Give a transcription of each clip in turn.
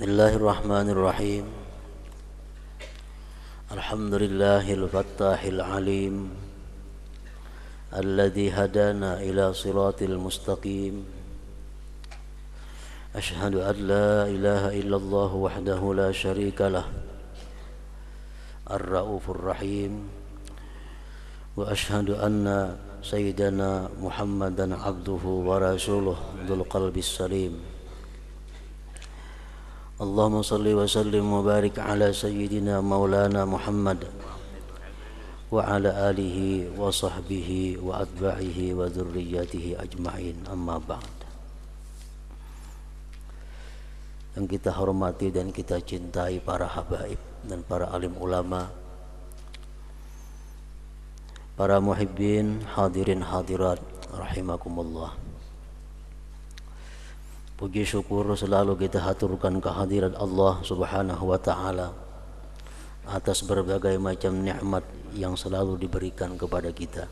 Bismillahirrahmanirrahim. Alhamdulillahil fattahil alim alladzi hadana ila siratil mustaqim. Ashhadu an la ilaha illallah wahdahu la syarika lah, ar-raufur rahim. Wa ashhadu anna sayyidana Muhammadan abduhu wa rasuluh dzul qalbis salim. Allahumma salli wa sallim wa barik ala sayyidina maulana Muhammad wa ala alihi wa sahbihi wa atba'ihi wa dzurriyyatihi ajma'in, amma ba'd. Yang kita hormati dan kita cintai para habaib dan para alim ulama, para muhibbin, hadirin hadirat rahimakumullah. Puji syukur selalu kita haturkan kehadirat Allah Subhanahu wa ta'ala atas berbagai macam nikmat yang selalu diberikan kepada kita.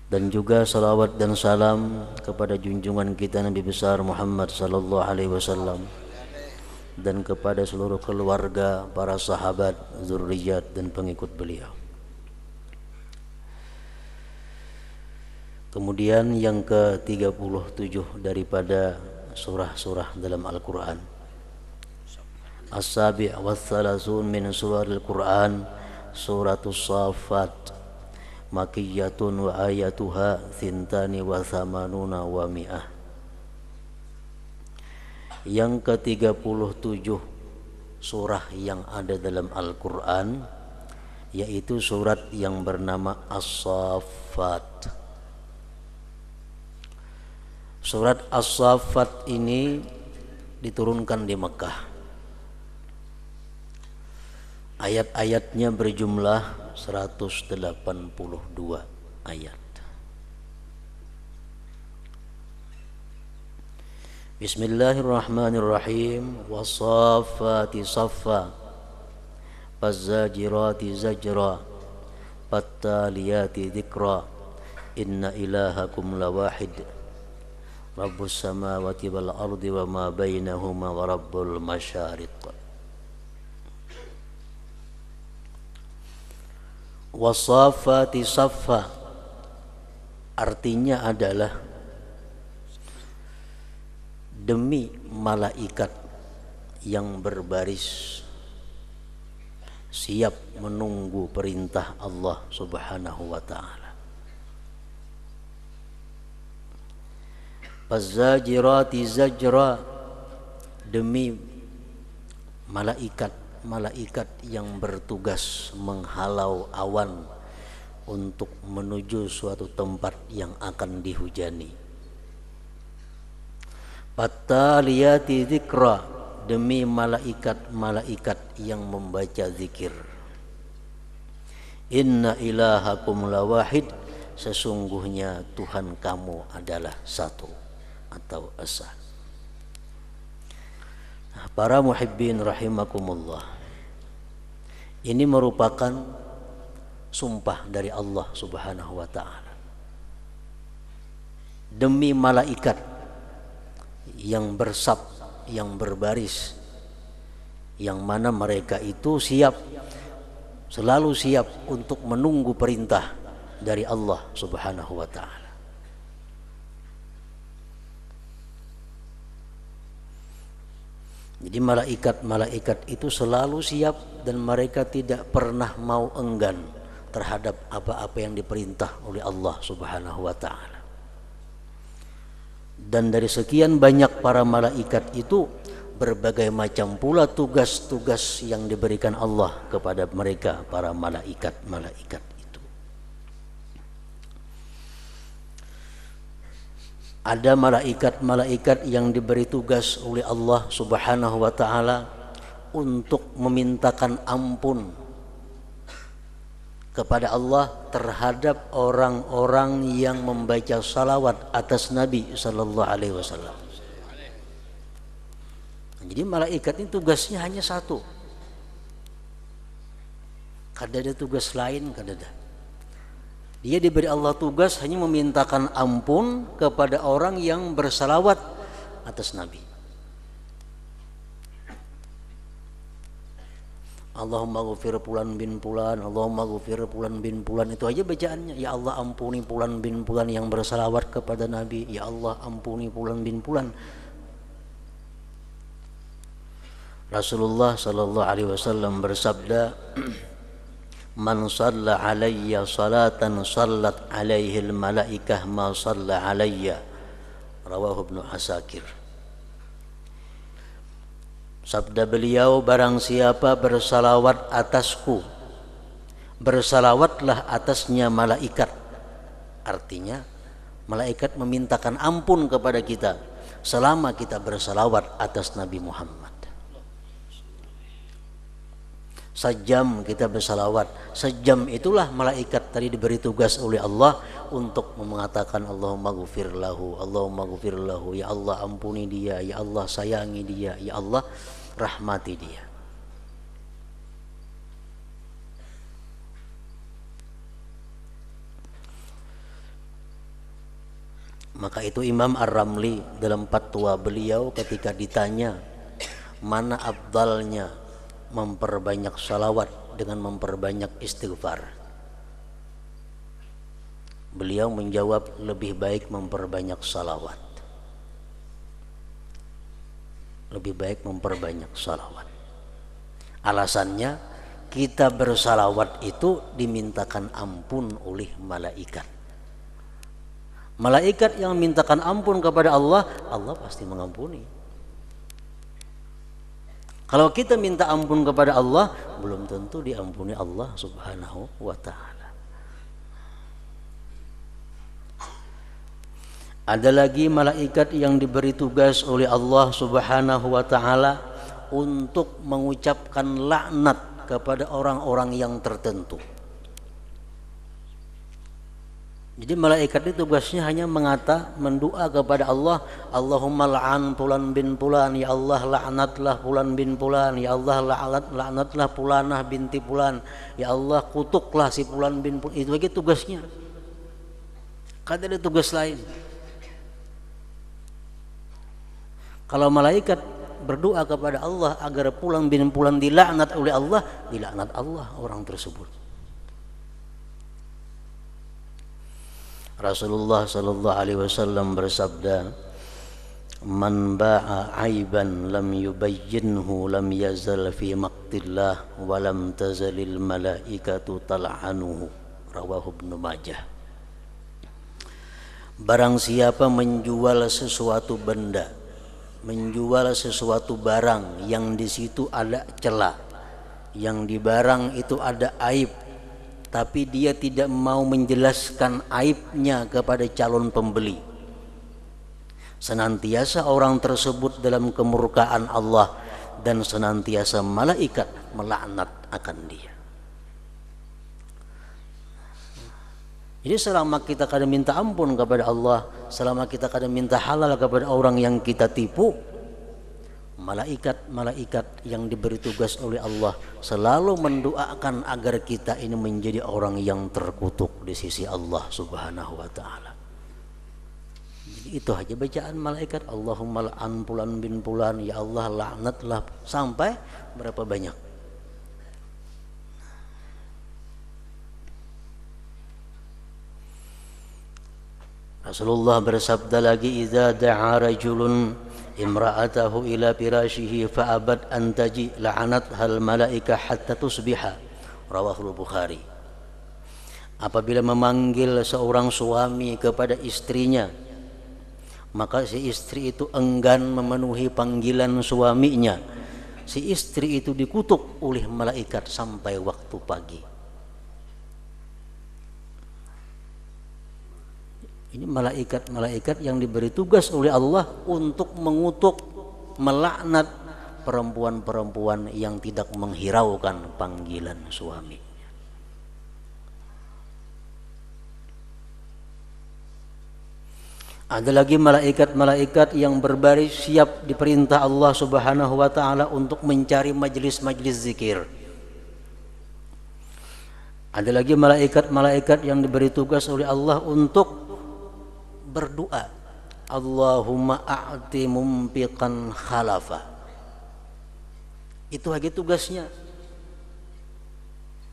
Dan juga salawat dan salam kepada junjungan kita Nabi besar Muhammad sallallahu alaihi wasallam dan kepada seluruh keluarga, para sahabat, zurriyat dan pengikut beliau. Kemudian yang ke-37 daripada surah-surah dalam Al-Quran, As-Sabi' wa Thalathun min surahil Quran, Suratul Safat, Makiyatun wa ayatuha Thintani wa Thamanuna wa Mi'ah. Yang ke-37 surah yang ada dalam Al-Quran, yaitu surat yang bernama As-Saffat. Surat As-Saffat ini diturunkan di Mekah. Ayat-ayatnya berjumlah 182 ayat. Bismillahirrahmanirrahim. Was-saffati saffa, faz-zajirati zajra, fattaliyati dzikra, inna ilahakum lawahid, Rabbus samawati wal ardi wa ma bainahuma wa rabbul masyariq. Wasafati saffa artinya adalah demi malaikat yang berbaris siap menunggu perintah Allah Subhanahu wa ta'ala. Faz-zajirati zajra, demi malaikat yang bertugas menghalau awan untuk menuju suatu tempat yang akan dihujani. Fattaliyati dzikra, demi malaikat yang membaca zikir. Inna ilahakum lawahid, sesungguhnya Tuhan kamu adalah satu atau esa. Nah, para muhibbin rahimakumullah, ini merupakan sumpah dari Allah Subhanahu wa ta'ala demi malaikat yang bersaf, yang berbaris, yang mana mereka itu selalu siap untuk menunggu perintah dari Allah Subhanahu wa ta'ala. Jadi malaikat itu selalu siap dan mereka tidak pernah mau enggan terhadap apa-apa yang diperintah oleh Allah Subhanahu wa ta'ala. Dan dari sekian banyak para malaikat itu, berbagai macam pula tugas-tugas yang diberikan Allah kepada mereka, para malaikat itu. Ada malaikat yang diberi tugas oleh Allah Subhanahu wa ta'ala untuk memintakan ampun kepada Allah terhadap orang-orang yang membaca salawat atas Nabi sallallahu alaihi wasallam. Jadi malaikat ini tugasnya hanya satu. Kada ada tugas lain, kada ada. Dia diberi Allah tugas hanya memintakan ampun kepada orang yang bersalawat atas Nabi. Allahumma ghufir fulan bin fulan, Allahumma ghufir fulan bin fulan, itu aja bacaannya. Ya Allah ampuni fulan bin fulan yang bersalawat kepada Nabi. Ya Allah ampuni fulan bin fulan. Rasulullah sallallahu alaihi wasallam bersabda, "Man shalla alayya salatan sallat alaihi al-malaikah ma shalla alayya." Rawahu Ibnu Asakir. Sabda beliau, barang siapa bersalawat atasku, bersalawatlah atasnya malaikat. Artinya malaikat memintakan ampun kepada kita selama kita bersalawat atas Nabi Muhammad. Sejam kita bersalawat, sejam itulah malaikat tadi diberi tugas oleh Allah untuk mengatakan Allahumma ghufir lahu, Allahumma ghufir lahu, ya Allah ampuni dia, ya Allah sayangi dia, ya Allah rahmati dia. Maka itu Imam Ar-Ramli dalam fatwa beliau ketika ditanya mana afdalnya memperbanyak salawat dengan memperbanyak istighfar, beliau menjawab lebih baik memperbanyak salawat. Lebih baik memperbanyak salawat. Alasannya kita bersalawat itu dimintakan ampun oleh malaikat. Malaikat yang mintakan ampun kepada Allah, Allah pasti mengampuni. Kalau kita minta ampun kepada Allah, belum tentu diampuni Allah Subhanahu wa ta'ala. Ada lagi malaikat yang diberi tugas oleh Allah Subhanahu wa ta'ala untuk mengucapkan laknat kepada orang-orang yang tertentu. Jadi malaikat itu tugasnya hanya mendua kepada Allah, Allahumma la'an fulan bin fulan, ya Allah laknatlah fulan bin fulan, ya Allah laknatlah fulanah binti fulan, ya Allah kutuklah si fulan bin fulan. Itu aja tugasnya. Kada ada tugas lain. Kalau malaikat berdoa kepada Allah agar fulan bin fulan dilaknat oleh Allah, dilaknat Allah orang tersebut. Rasulullah sallallahu alaihi wasallam bersabda, "Man ba'a aiban lam yubayyinhu lam yazal fi maqtillah wa lam tazalil malaikatu tal'anuhu." Rawahu Ibnu Majah. Barang siapa menjual sesuatu benda, menjual sesuatu barang yang di situ ada celah, yang di barang itu ada aib, tapi dia tidak mau menjelaskan aibnya kepada calon pembeli, senantiasa orang tersebut dalam kemurkaan Allah dan senantiasa malaikat melaknat akan dia. Jadi selama kita kadang minta ampun kepada Allah, selama kita kadang minta halal kepada orang yang kita tipu, malaikat-malaikat yang diberi tugas oleh Allah selalu mendoakan agar kita ini menjadi orang yang terkutuk di sisi Allah Subhanahu wa ta'ala. Jadi itu aja bacaan malaikat, Allahumma la'an fulan bin fulan, ya Allah laknatlah, sampai berapa banyak. Rasulullah bersabda lagi, idza da'a rajulun imra'atahu ila firashihi fa'abad an taji la'anathal malaika hatta tusbiha. Rawahul Bukhari. Apabila memanggil seorang suami kepada istrinya, maka si istri itu enggan memenuhi panggilan suaminya, si istri itu dikutuk oleh malaikat sampai waktu pagi. Ini malaikat-malaikat yang diberi tugas oleh Allah untuk mengutuk, melaknat perempuan-perempuan yang tidak menghiraukan panggilan suami. Ada lagi malaikat-malaikat yang berbaris siap diperintah Allah Subhanahu wa ta'ala untuk mencari majlis-majlis zikir. Ada lagi malaikat-malaikat yang diberi tugas oleh Allah untuk berdoa, Allahumma a'ti mumpiqan khalafa. Itu aja tugasnya.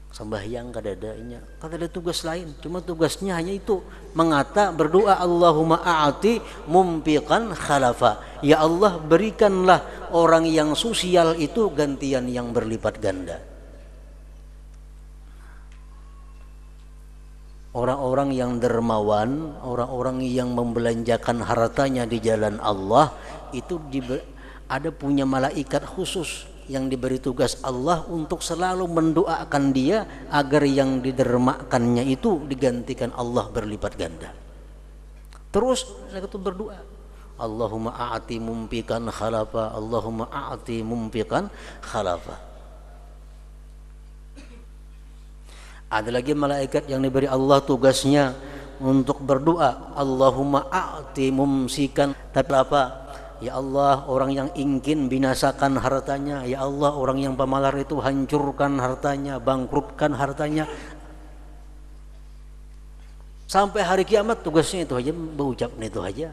sembahyang kadadanya, kada ada tugas lain, cuma tugasnya hanya itu, mengata berdoa Allahumma a'ti mumpiqan khalafa, ya Allah berikanlah orang yang sosial itu gantian yang berlipat ganda. Orang-orang yang dermawan, orang-orang yang membelanjakan hartanya di jalan Allah itu ada punya malaikat khusus yang diberi tugas Allah untuk selalu mendoakan dia agar yang didermakannya itu digantikan Allah berlipat ganda. Terus saya itu berdoa, Allahumma a'ti mumpikan khalafa, Allahumma a'ti mumpikan khalafa. Ada lagi malaikat yang diberi Allah tugasnya untuk berdoa, Allahumma a'ti mumsikan, tapi apa? Ya Allah, orang yang ingin binasakan hartanya, ya Allah orang yang pemalar itu hancurkan hartanya, bangkrutkan hartanya. Sampai hari kiamat tugasnya itu aja, berucapnya itu aja.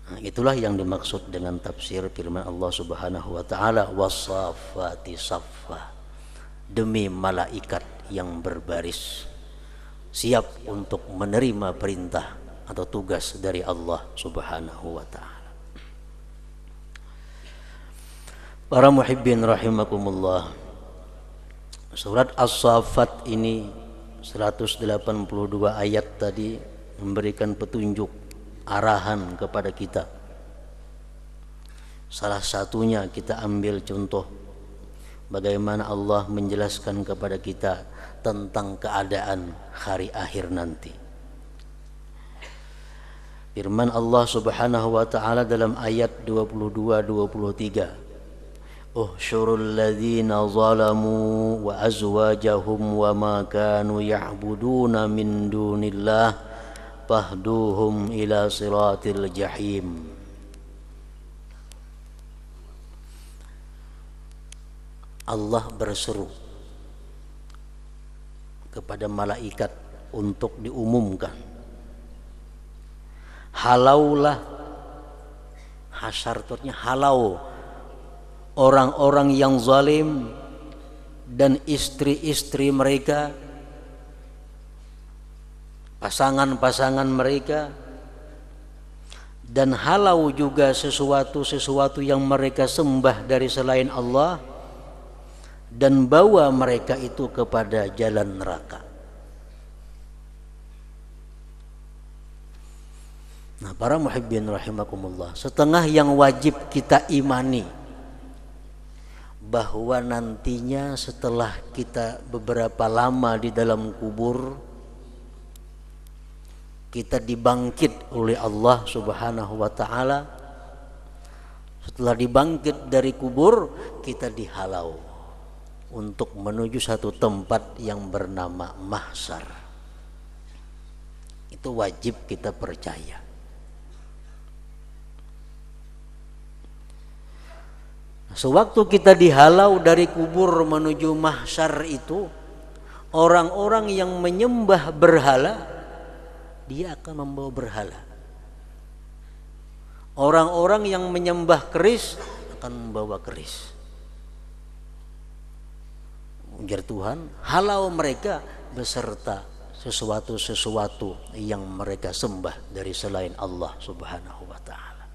Nah, itulah yang dimaksud dengan tafsir firman Allah Subhanahu wa taala, was-saffati saffa, demi malaikat yang berbaris siap untuk menerima perintah atau tugas dari Allah Subhanahu wa taala. Para muhibbin rahimakumullah, surat As-Saffat ini 182 ayat tadi memberikan petunjuk, arahan kepada kita. Salah satunya kita ambil contoh bagaimana Allah menjelaskan kepada kita tentang keadaan hari akhir nanti. Firman Allah Subhanahu wa taala dalam ayat 22-23, Uhsyurul ladzina zalamu wa azwajahum wa ma kanu ya'buduna min dunillah fahduhum ila siratil jahim. Allah berseru kepada malaikat untuk diumumkan, halaulah, hasyartutnya halau orang-orang yang zalim dan istri-istri mereka, pasangan-pasangan mereka, dan halau juga sesuatu yang mereka sembah dari selain Allah, dan bawa mereka itu kepada jalan neraka. Nah, para muhibbin rahimakumullah, setengah yang wajib kita imani bahwa nantinya setelah kita beberapa lama di dalam kubur, kita dibangkit oleh Allah Subhanahu wa taala. Setelah dibangkit dari kubur, kita dihalau untuk menuju satu tempat yang bernama mahsyar. Itu wajib kita percaya. Sewaktu kita dihalau dari kubur menuju mahsyar itu, orang-orang yang menyembah berhala, dia akan membawa berhala. Orang-orang yang menyembah keris akan membawa keris. Ujar Tuhan, halau mereka beserta sesuatu yang mereka sembah dari selain Allah Subhanahu wa taala.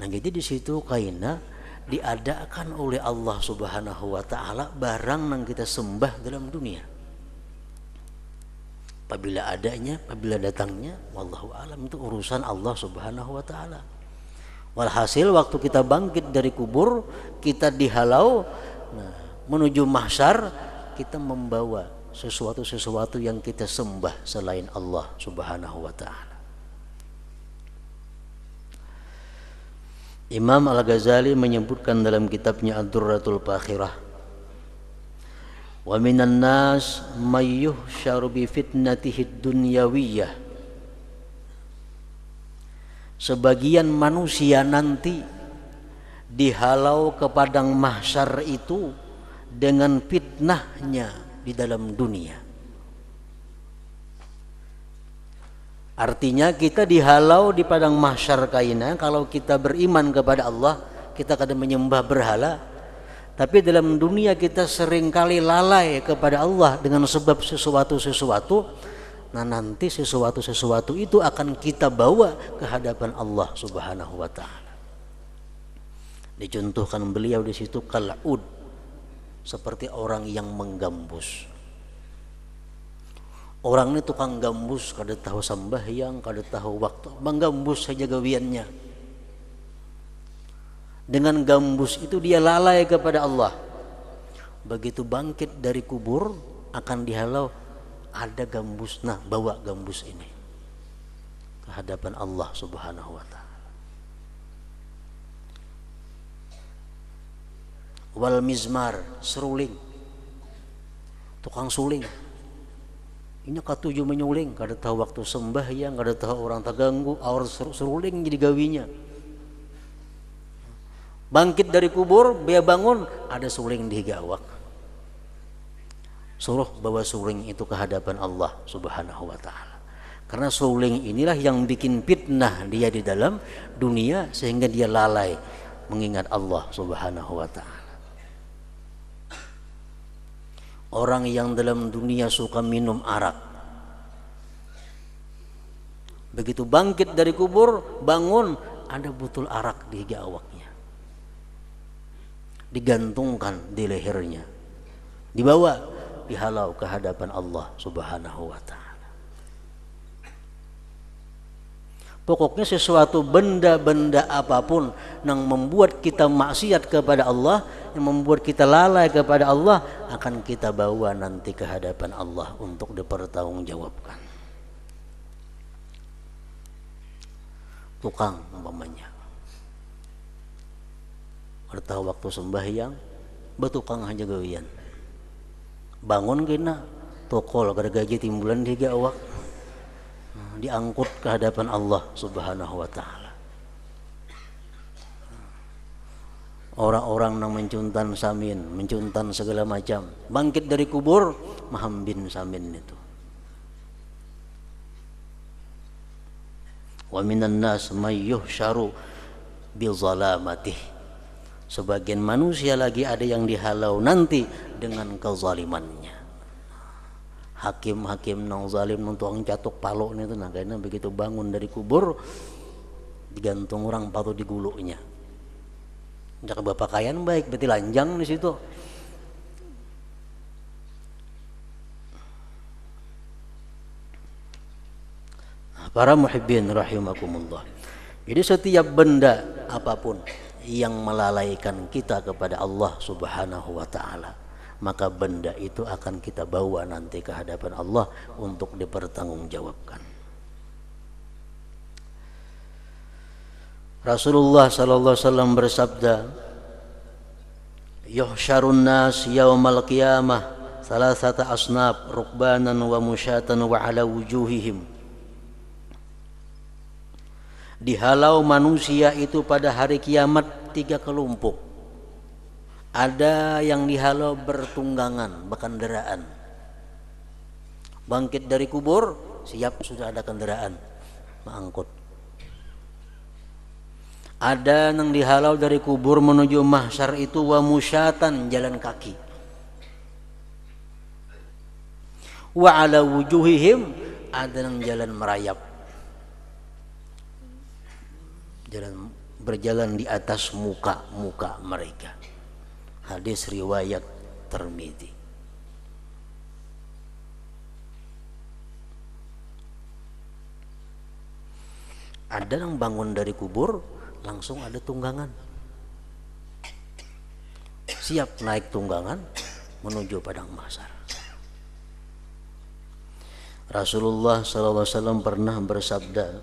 Nah, jadi di situ kaina diadakan oleh Allah Subhanahu wa taala barang yang kita sembah dalam dunia. Apabila adanya, apabila datangnya, wallahu alam, itu urusan Allah Subhanahu wa taala. Walhasil waktu kita bangkit dari kubur, kita dihalau, menuju mahsyar, kita membawa sesuatu yang kita sembah selain Allah Subhanahu wa taala. Imam Al-Ghazali menyebutkan dalam kitabnya Ad-Durratul Fakhirah, wa minan nas may yuhsyaru bi fitnatihi dunyawiyah, sebagian manusia nanti dihalau ke padang mahsyar itu dengan fitnahnya di dalam dunia. Artinya kita dihalau di padang mahsyar kaina, kalau kita beriman kepada Allah, kita kadang menyembah berhala, tapi dalam dunia kita seringkali lalai kepada Allah dengan sebab sesuatu. Nah nanti sesuatu itu akan kita bawa ke hadapan Allah Subhanahu wa taala. Dicontohkan beliau di situ kal'ud, seperti orang yang menggambus. Orang ini tukang gambus, kada tahu sambahyang, kada tahu waktu, menggambus saja gawiannya. Dengan gambus itu dia lalai kepada Allah. Begitu bangkit dari kubur akan dihalau, ada gambus, nah bawa gambus ini ke hadapan Allah Subhanahu wa taala. Wal mizmar, seruling, tukang suling. Ini katuju menyuling, kada tahu waktu sembahyang, kada tahu orang terganggu, awal seruling jadi gawinya. Bangkit dari kubur, dia bangun, ada suling di gawak. Suruh bawa suling itu ke hadapan Allah Subhanahu wa taala. Karena suling inilah yang bikin fitnah dia di dalam dunia sehingga dia lalai mengingat Allah Subhanahu wa taala. Orang yang dalam dunia suka minum arak, begitu bangkit dari kubur, bangun, ada botol arak di gawaknya, digantungkan di lehernya, dibawa, dihalau ke hadapan Allah Subhanahu wa taala. Pokoknya sesuatu benda-benda apapun yang membuat kita maksiat kepada Allah, yang membuat kita lalai kepada Allah, akan kita bawa nanti ke hadapan Allah untuk dipertanggungjawabkan. Tukang umpamanya, ada tahu waktu sembahyang, betukang aja gawian. Bangun kena tokol kada gaji timbulan di gawak, diangkut ke hadapan Allah Subhanahu wa taala. Orang-orang yang mencuntan samin, mencuntan segala macam, bangkit dari kubur, mahambin samin itu. Wa minan nas may yuhsyaru bi zalamatih. Sebagian manusia lagi ada yang dihalau nanti dengan kezalimannya. Hakim-hakim nang zalim nang tuang catuk palo itu, nah karena begitu bangun dari kubur digantung orang patu di gulunya. Jaka bapak kayan baik berarti lanjang di situ. Nah, para muhibbin rahimakumullah. Jadi setiap benda apapun yang melalaikan kita kepada Allah Subhanahu wa taala, maka benda itu akan kita bawa nanti ke hadapan Allah untuk dipertanggungjawabkan. Rasulullah sallallahu alaihi wasallam bersabda, yuhsyarun nas yaumal qiyamah salasata asnaf rukbanan wa musyatan wa ala wujuhihim. Dihalau manusia itu pada hari kiamat 3 kelompok. Ada yang dihalau bertunggangan, berkendaraan. Bangkit dari kubur, siap sudah ada kendaraan mengangkut. Ada yang dihalau dari kubur menuju mahsyar itu wa musyatan, jalan kaki. Wa ala wujuhihim, ada yang jalan merayap, jalan berjalan di atas muka mereka. Hadis riwayat Tirmidzi. Ada yang bangun dari kubur langsung ada tunggangan, siap naik tunggangan menuju padang mahsyar. Rasulullah SAW pernah bersabda,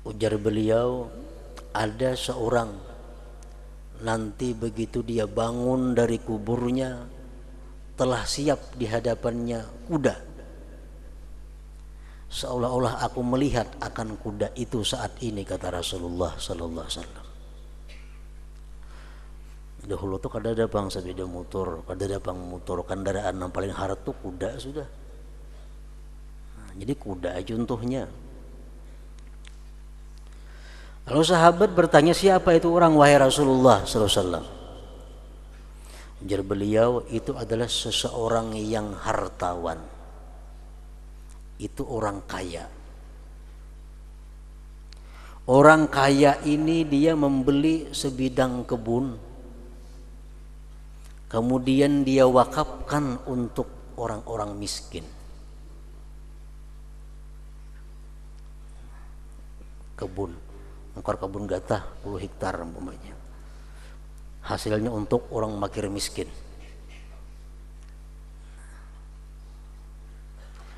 ujar beliau, ada seorang nanti begitu dia bangun dari kuburnya telah siap di hadapannya kuda, seolah-olah aku melihat akan kuda itu saat ini, kata Rasulullah sallallahu alaihi wasallam. Dahulu tuh kada ada bang sepeda motor, kada ada bang motor, kendaraan yang paling harat tuh kuda sudah. Nah, jadi kuda contohnya. Lalu sahabat bertanya, siapa itu orang wahai Rasulullah sallallahu alaihi wasallam? Ujar beliau, itu adalah seseorang yang hartawan. Itu orang kaya. Orang kaya ini dia membeli sebidang kebun, kemudian dia wakafkan untuk orang-orang miskin. Kebun, mengkor kebun gatah 10 hektar umpamanya. Hasilnya untuk orang fakir miskin.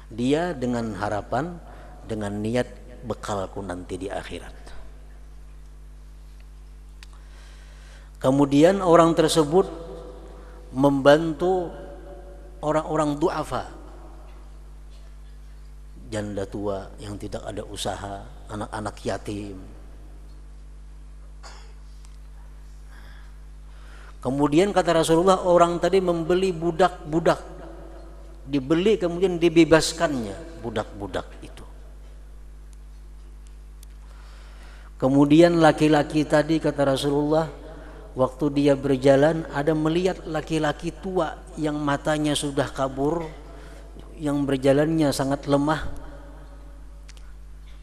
Dia dengan harapan, dengan niat bekalku nanti di akhirat. Kemudian orang tersebut membantu orang-orang du'afa, janda tua yang tidak ada usaha, anak-anak yatim. Kemudian kata Rasulullah, orang tadi membeli budak-budak, dibeli kemudian dibebaskannya budak-budak itu. Kemudian laki-laki tadi kata Rasulullah, waktu dia berjalan ada melihat laki-laki tua yang matanya sudah kabur, yang berjalannya sangat lemah.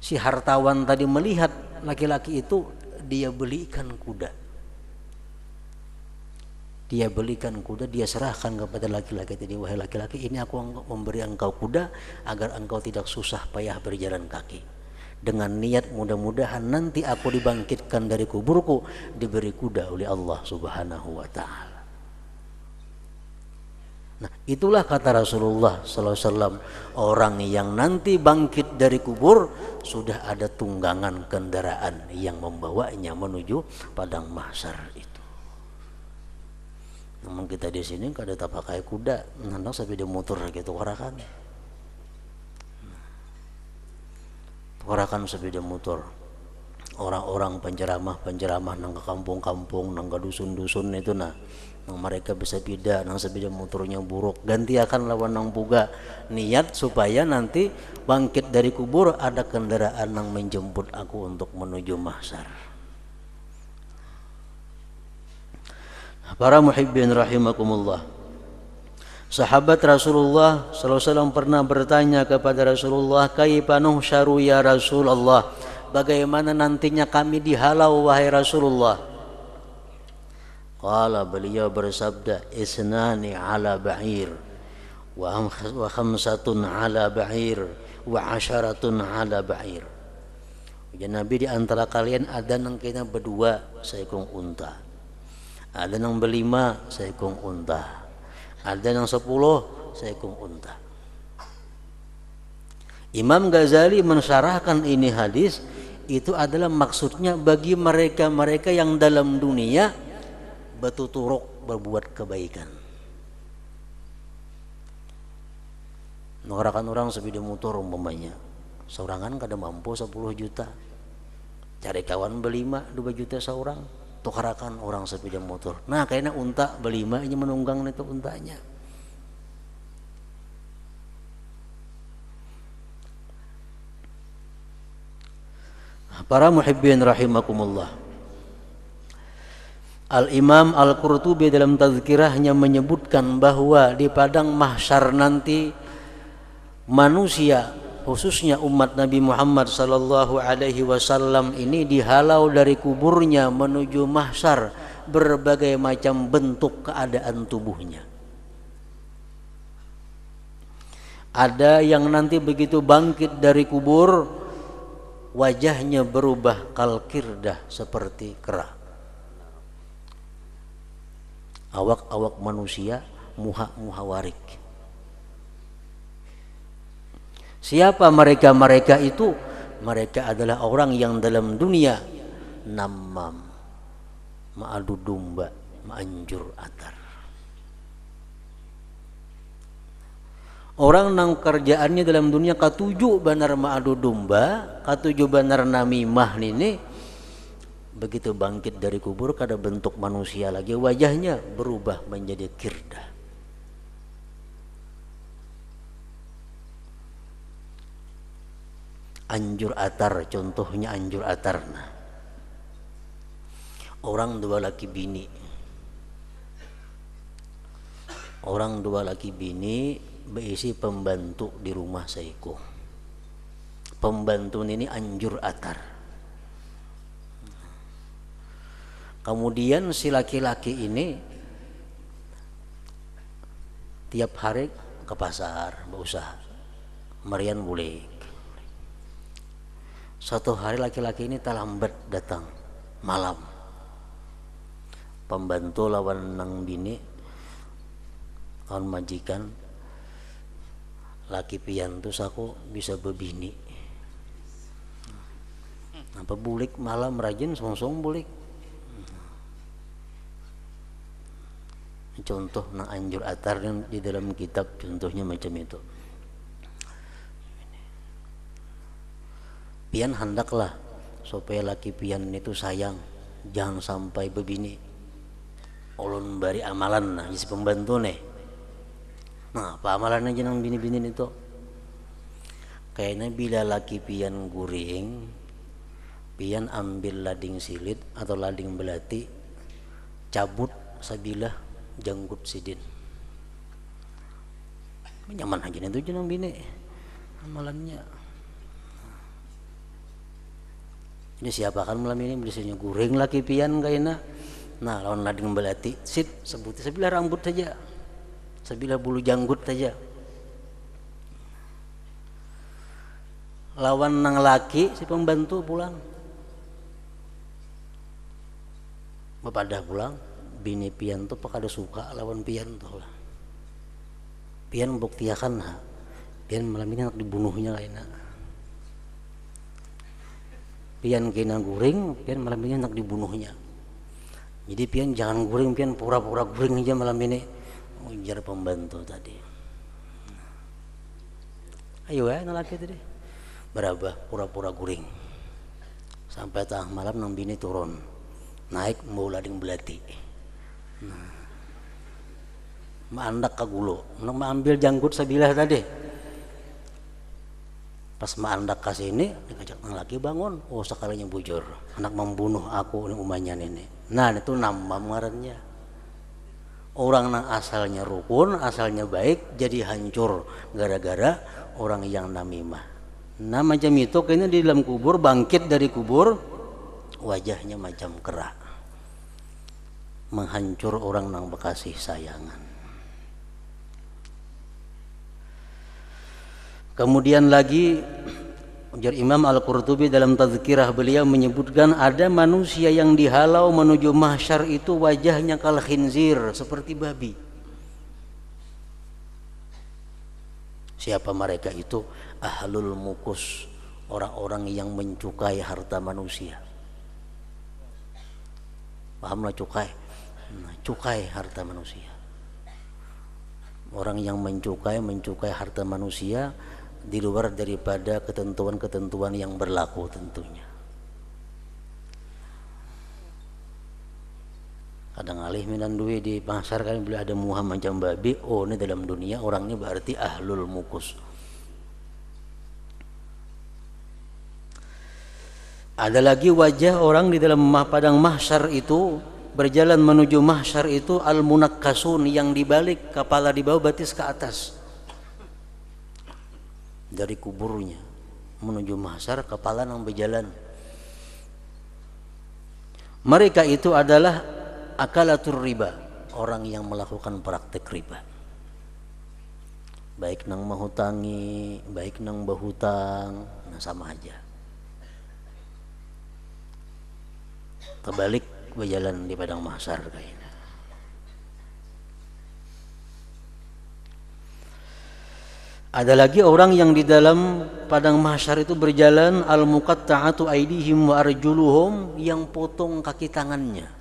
Si hartawan tadi melihat laki-laki itu, dia belikan kuda. Dia belikan kuda, dia serahkan kepada laki-laki tadi, wahai laki-laki, ini aku memberi engkau kuda agar engkau tidak susah payah berjalan kaki. Dengan niat mudah-mudahan nanti aku dibangkitkan dari kuburku diberi kuda oleh Allah Subhanahu wa taala. Nah, itulah kata Rasulullah sallallahu alaihi wasallam, orang yang nanti bangkit dari kubur sudah ada tunggangan kendaraan yang membawanya menuju padang mahsyar itu. Namun kita di sini kada tak pakai kuda, nandang sepeda motor gitu warakan. Warakan sepeda motor. Orang-orang penceramah nang ke kampung-kampung, nang ke dusun-dusun itu nah, nang mereka bisa sepeda, nang sepeda motornya buruk, ganti akan lawan nang buga niat supaya nanti bangkit dari kubur ada kendaraan nang menjemput aku untuk menuju mahsyar. Para muhibbin rahimakumullah, sahabat Rasulullah sallallahu alaihi wasallam pernah bertanya kepada Rasulullah, kaifa nuhsyaru ya Rasulullah, bagaimana nantinya kami dihalau wahai Rasulullah? Qala, beliau bersabda, isnani ala ba'ir wa khamsatun ala ba'ir wa asharatun ala ba'ir. Ya Nabi, di antara kalian ada nang kena berdua seekor unta, ada yang berlima seekor unta, ada yang 10 seekor unta. Imam Ghazali mensyarahkan ini hadis, itu adalah maksudnya bagi mereka-mereka yang dalam dunia bertuturuk berbuat kebaikan. Mengarahkan orang sepeda motor umpamanya, seorangan kada mampu 10 juta, cari kawan berlima 2 juta seorang, tukarakan orang sepeda motor. Nah kayaknya unta berlima ini menunggang itu untanya. Para muhibbin rahimakumullah, Al-Imam Al-Qurtubi dalam tazkirahnya menyebutkan bahwa di padang mahsyar nanti manusia, khususnya umat Nabi Muhammad sallallahu alaihi wasallam ini dihalau dari kuburnya menuju mahsyar berbagai macam bentuk keadaan tubuhnya. Ada yang nanti begitu bangkit dari kubur wajahnya berubah kalkirdah seperti kera. Awak-awak manusia muha-muha warik. Siapa mereka-mereka itu? Mereka adalah orang yang dalam dunia namam, ma'adu domba, ma'anjur atar. Orang nang kerjaannya dalam dunia katuju banar ma'adu domba, katuju banar namimah ini, begitu bangkit dari kubur kada bentuk manusia lagi, wajahnya berubah menjadi kirdah. Anjur atar, contohnya anjur atar. Nah, orang dua laki bini. Orang dua laki bini berisi pembantu di rumah Saiku. Pembantu ini anjur atar. Kemudian si laki-laki ini tiap hari ke pasar berusaha marian bulik. Suatu hari laki-laki ini terlambat datang malam. Pembantu lawan nang bini, lawan majikan, laki pian tuh aku bisa bebini. Apa bulik malam rajin song-song bulik. Contoh nang anjur atar di dalam kitab contohnya macam itu. Pian hendaklah supaya laki pian itu sayang, jangan sampai bebini. Ulun bari amalan nah si pembantu nih. Nah, apa amalan aja nang bini-bini itu? Kayaknya bila laki pian guring, pian ambil lading silit atau lading belati, cabut sabilah janggut sidin. Nyaman aja itu jenang bini amalannya. Ini siapa kan malam ini biasanya guring laki pian kayaknya. Nah, lawan lading belati, sit sebut sebilah rambut saja, sebilah bulu janggut saja. Lawan nang laki si pembantu pulang, bapadah pulang, bini pian tuh pakada suka lawan pian tuh lah. Pian buktiakan ha, pian malam ini nak dibunuhnya kayaknya. Pian kena guring, pian malam ini nak dibunuhnya. Jadi pian jangan guring, pian pura-pura guring aja malam ini. Ujar pembantu tadi. Ayo ya laki tadi. Berapa pura-pura guring. Sampai tengah malam nang bini turun. Naik mau lading belati. Nah. Maandak ka gulo. Nang maambil janggut sabilah tadi. Pas maandak ka sini, dikajak nang laki bangun. Oh sekalinya bujur. Anak membunuh aku ini umanya ini. Nah itu nama ngarannya. Orang nang asalnya rukun, asalnya baik, jadi hancur gara-gara orang yang namimah. Nah macam itu kayaknya di dalam kubur, bangkit dari kubur, wajahnya macam kera. Menghancur orang nang bekasih sayangan. Kemudian lagi ujar Imam Al-Qurtubi dalam tazkirah beliau menyebutkan ada manusia yang dihalau menuju mahsyar itu wajahnya kal khinzir, seperti babi. Siapa mereka itu? Ahlul mukus, orang-orang yang mencukai harta manusia. Pahamlah cukai? Nah, cukai harta manusia. Orang yang mencukai harta manusia di luar daripada ketentuan-ketentuan yang berlaku tentunya. Kadang alih minan duit di pasar kan boleh ada muha macam babi. Oh ini dalam dunia orangnya berarti ahlul mukus. Ada lagi wajah orang di dalam padang mahsyar itu berjalan menuju mahsyar itu al-munakkasun yang dibalik kepala di bawah batis ke atas. Dari kuburnya menuju mahsyar kepala yang berjalan. Mereka itu adalah akalatur riba, orang yang melakukan praktek riba. Baik nang mahutangi, baik nang bahutang, nah sama aja. Kebalik berjalan di padang mahsyar kayaknya. Ada lagi orang yang di dalam padang mahsyar itu berjalan al-muqatta'atu aydihim wa arjuluhum, yang potong kaki tangannya.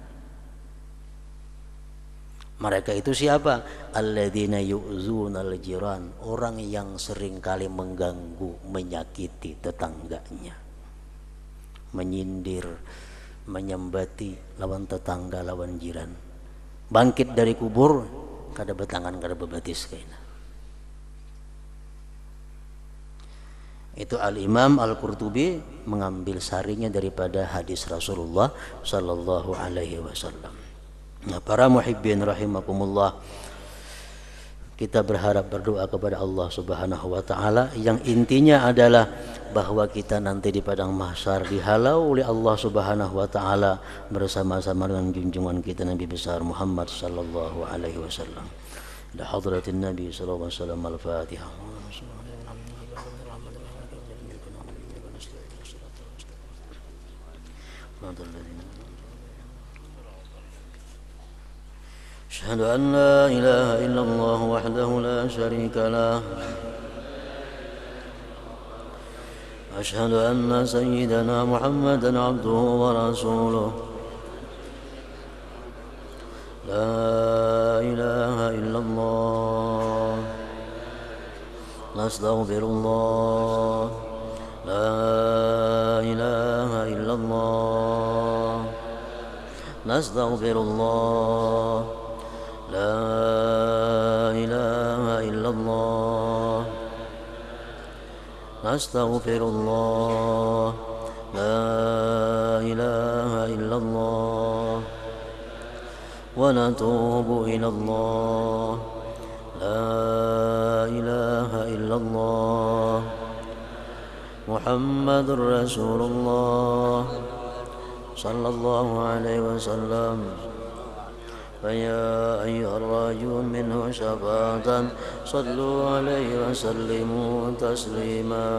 Mereka itu siapa? Alladzina yu'zunal jiran, orang yang sering kali mengganggu, menyakiti tetangganya. Menyindir, menyembati lawan tetangga, lawan jiran. Bangkit dari kubur kada betangan kada bebatis kayaknya. Itu Al-Imam Al-Qurtubi mengambil sarinya daripada hadis Rasulullah sallallahu alaihi wasallam. Nah, para muhibbin rahimakumullah, kita berharap berdoa kepada Allah Subhanahu wa taala yang intinya adalah bahwa kita nanti di padang mahsyar dihalau oleh Allah Subhanahu wa taala bersama-sama dengan junjungan kita Nabi besar Muhammad sallallahu alaihi wasallam. Da hadratin Nabi sallallahu alaihi wasallam. Al-Fatihah. أشهد أن لا إله إلا الله وحده لا شريك له أشهد أن سيدنا محمدا عبده ورسوله لا إله إلا الله نستغفر الله لا إله إلا الله نستغفر الله لا إله إلا الله نستغفر الله لا إله إلا الله ونتوب إلى الله لا إله إلا الله محمد رسول الله صلى الله عليه وسلم فيا أيها الراجون منه شفاعة صلوا عليه وسلموا تسليما.